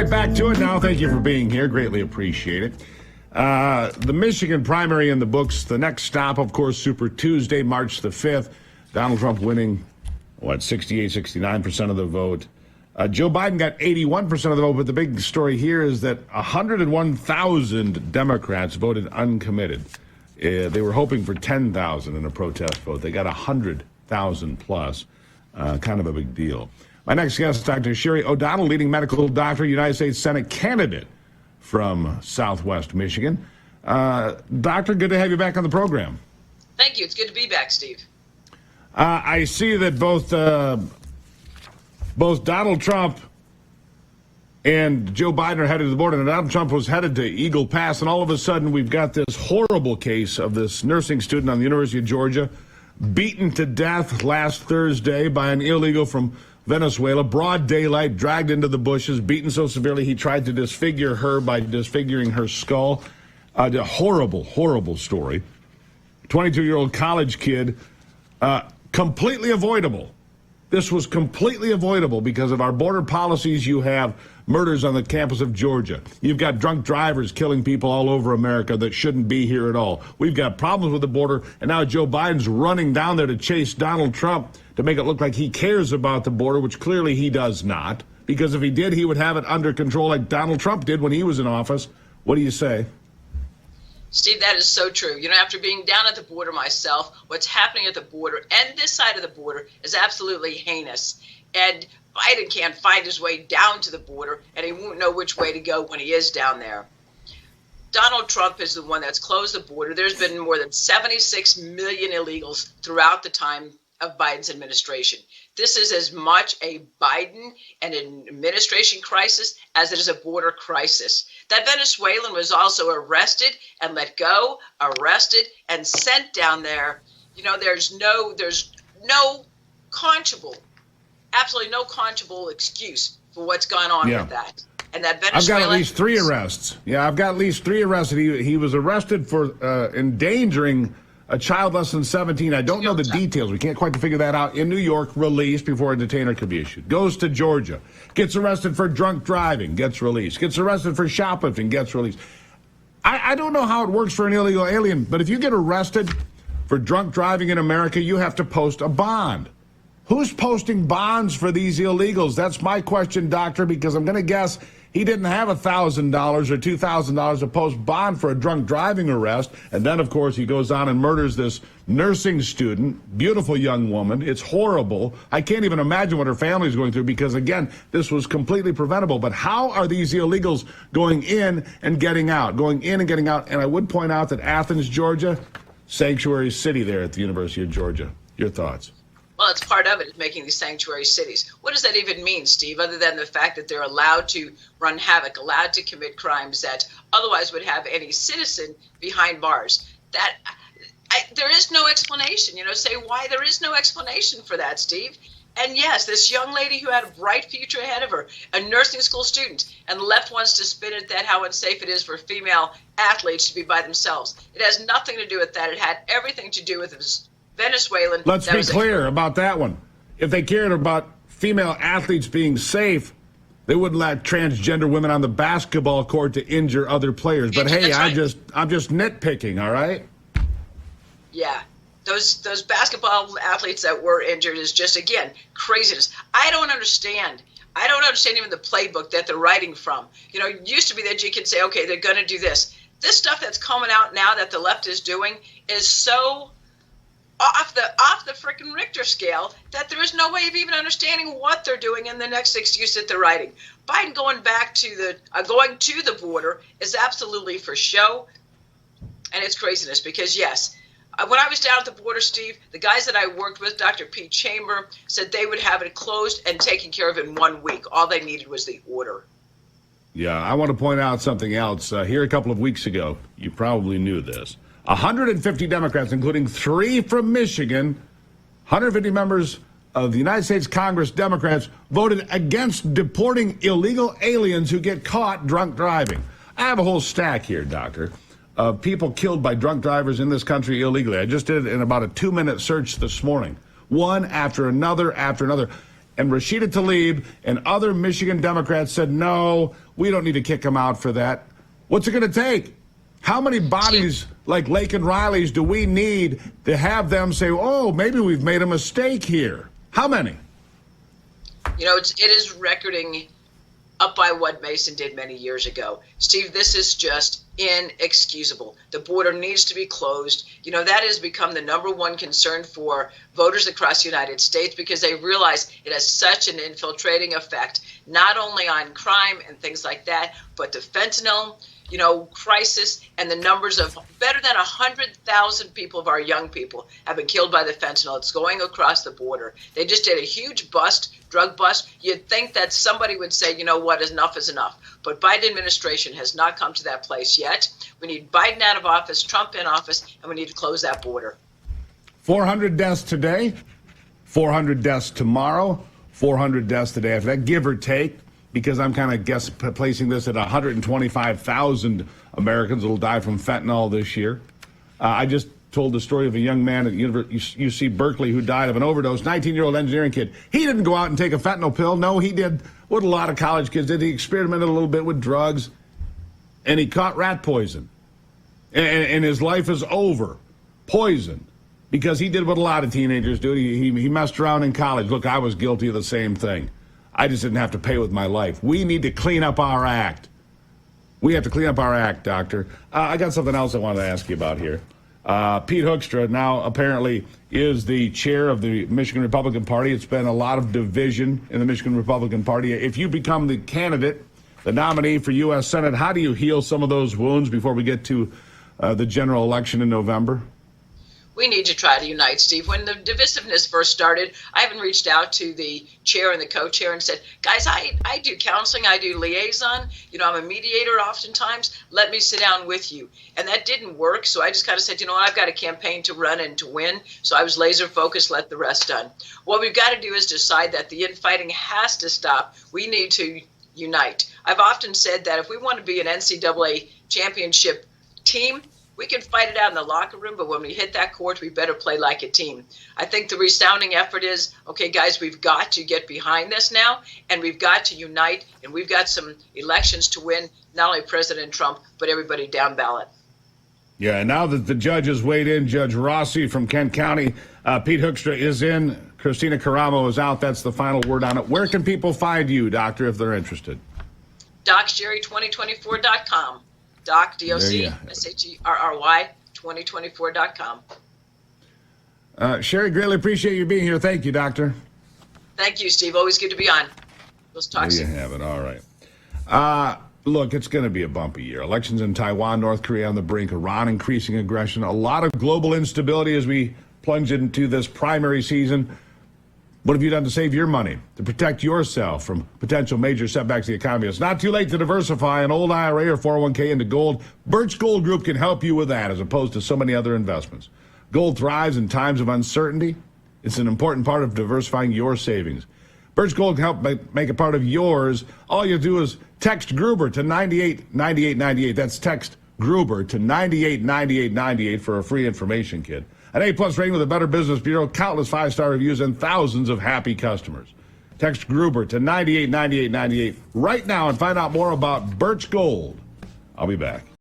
right, back to it now. Thank you for being here. Greatly appreciate it. The Michigan primary in the books. The next stop, of course, Super Tuesday, March the 5th. Donald Trump winning, 68, 69% of the vote. Joe Biden got 81% of the vote, but the big story here is that 101,000 Democrats voted uncommitted. They were hoping for 10,000 in a protest vote. They got 100,000 plus. Kind of a big deal. My next guest, Dr. Sherry O'Donnell, leading medical doctor, United States Senate candidate from Southwest Michigan. Doctor, good to have you back on the program. Thank you. It's good to be back, Steve. I see that both Donald Trump and Joe Biden are headed to the border, and Donald Trump was headed to Eagle Pass, and all of a sudden we've got this horrible case of this nursing student on the University of Georgia beaten to death last Thursday by an illegal from Venezuela, broad daylight, dragged into the bushes, beaten so severely he tried to disfigure her by disfiguring her skull. A horrible, horrible story. 22-year-old college kid, completely avoidable. This was completely avoidable because of our border policies. You have murders on the campus of Georgia. You've got drunk drivers killing people all over America that shouldn't be here at all. We've got problems with the border, and now Joe Biden's running down there to chase Donald Trump to make it look like he cares about the border, which clearly he does not, because if he did, he would have it under control like Donald Trump did when he was in office. What do you say? Steve, that is so true. You know, after being down at the border myself, what's happening at the border and this side of the border is absolutely heinous. And Biden can't find his way down to the border, and he won't know which way to go when he is down there. Donald Trump is the one that's closed the border. There's been more than 76 million illegals throughout the time of Biden's administration. This is as much a Biden and an administration crisis as it is a border crisis. That Venezuelan was also arrested and let go, arrested and sent down there. You know, there's no conceivable, absolutely no conceivable excuse for what's gone on with that. And that Venezuelan, I've got at least 3 arrests. Yeah, I've got at least 3 arrests. He was arrested for endangering a child less than 17. I don't know the details. We can't quite figure that out. In New York, released before a detainer could be issued. Goes to Georgia. Gets arrested for drunk driving. Gets released. Gets arrested for shoplifting. Gets released. I don't know how it works for an illegal alien, but if you get arrested for drunk driving in America, you have to post a bond. Who's posting bonds for these illegals? That's my question, doctor, because I'm going to guess he didn't have $1,000 or $2,000 to post bond for a drunk driving arrest. And then, of course, he goes on and murders this nursing student, beautiful young woman. It's horrible. I can't even imagine what her family is going through because, again, this was completely preventable. But how are these illegals going in and getting out? Going in and getting out. And I would point out that Athens, Georgia, sanctuary city there at the University of Georgia. Your thoughts? Well, it's part of it, is making these sanctuary cities. What does that even mean, Steve, other than the fact that they're allowed to run havoc, allowed to commit crimes that otherwise would have any citizen behind bars? There is no explanation. Say why there is no explanation for that, Steve. And yes, this young lady who had a bright future ahead of her, a nursing school student, and the left wants to spin it that how unsafe it is for female athletes to be by themselves. It has nothing to do with that. It had everything to do with this Venezuelan. Let's be clear about that one. If they cared about female athletes being safe, they wouldn't let transgender women on the basketball court to injure other players. But hey, I'm just nitpicking, all right? Yeah. Those basketball athletes that were injured is just, again, craziness. I don't understand even the playbook that they're writing from. It used to be that you could say, okay, they're going to do this. This stuff that's coming out now that the left is doing is so off the frickin' Richter scale that there is no way of even understanding what they're doing in the next excuse that they're writing. Biden going to the border is absolutely for show, and it's craziness because yes, when I was down at the border, Steve, the guys that I worked with, Dr. Pete Chamber, said they would have it closed and taken care of in 1 week. All they needed was the order. Yeah, I want to point out something else. Here a couple of weeks ago, you probably knew this. 150 Democrats, including 3 from Michigan, 150 members of the United States Congress Democrats voted against deporting illegal aliens who get caught drunk driving. I have a whole stack here, Doctor, of people killed by drunk drivers in this country illegally. I just did it in about a 2-minute search this morning. One after another after another. and Rashida Tlaib and other Michigan Democrats said, no, we don't need to kick him out for that. What's it going to take? How many bodies like Lake and Riley's do we need to have them say, oh, maybe we've made a mistake here? How many? You know, it is recording up by what Mason did many years ago. Steve, this is just inexcusable. The border needs to be closed. You know, that has become the number one concern for voters across the United States because they realize it has such an infiltrating effect, not only on crime and things like that, but the fentanyl, you know, crisis, and the numbers of better than 100,000 people of our young people have been killed by the fentanyl. It's going across the border. They just did a huge bust, drug bust. You'd think that somebody would say, you know what, enough is enough. But Biden administration has not come to that place yet. We need Biden out of office, Trump in office, and we need to close that border. 400 deaths today, 400 deaths tomorrow, 400 deaths today after that, give or take. Because I'm kind of placing this at 125,000 Americans will die from fentanyl this year. I just told the story of a young man at UC Berkeley who died of an overdose, 19-year-old engineering kid. He didn't go out and take a fentanyl pill. No, he did what a lot of college kids did. He experimented a little bit with drugs, and he caught rat poison. And his life is over, poison, because he did what a lot of teenagers do. He messed around in college. Look, I was guilty of the same thing. I just didn't have to pay with my life. We need to clean up our act. We have to clean up our act, Doctor. I got something else I wanted to ask you about here. Pete Hoekstra now apparently is the chair of the Michigan Republican Party. It's been a lot of division in the Michigan Republican Party. If you become the candidate, the nominee for U.S. Senate, how do you heal some of those wounds before we get to the general election in November? We need to try to unite, Steve. When the divisiveness first started, I even reached out to the chair and the co-chair and said, guys, I do counseling, I do liaison. You know, I'm a mediator oftentimes. Let me sit down with you. And that didn't work. So I just kind of said, you know what, I've got a campaign to run and to win. So I was laser focused, let the rest done. What we've got to do is decide that the infighting has to stop. We need to unite. I've often said that if we want to be an NCAA championship team, we can fight it out in the locker room, but when we hit that court, we better play like a team. I think the resounding effort is, okay, guys, we've got to get behind this now, and we've got to unite, and we've got some elections to win, not only President Trump, but everybody down ballot. Yeah, and now that the judges weighed in, Judge Rossi from Kent County, Pete Hoekstra is in, Christina Caramo is out. That's the final word on it. Where can people find you, Doctor, if they're interested? DocSherry2024.com. Doc, DOC-SHERRY, 2024.com. Sherry, greatly appreciate you being here. Thank you, Doctor. Thank you, Steve. Always good to be on. Let's talk soon. There you have it. All right. Look, it's going to be a bumpy year. Elections in Taiwan, North Korea on the brink, Iran increasing aggression, a lot of global instability as we plunge into this primary season. What have you done to save your money, to protect yourself from potential major setbacks to the economy? It's not too late to diversify an old IRA or 401k into gold. Birch Gold Group can help you with that as opposed to so many other investments. Gold thrives in times of uncertainty. It's an important part of diversifying your savings. Birch Gold can help make it part of yours. All you do is text Gruber to 989898. That's text Gruber to 989898 for a free information kit. An A-plus rating with a Better Business Bureau, countless five-star reviews, and thousands of happy customers. Text Gruber to 989898 right now and find out more about Birch Gold. I'll be back.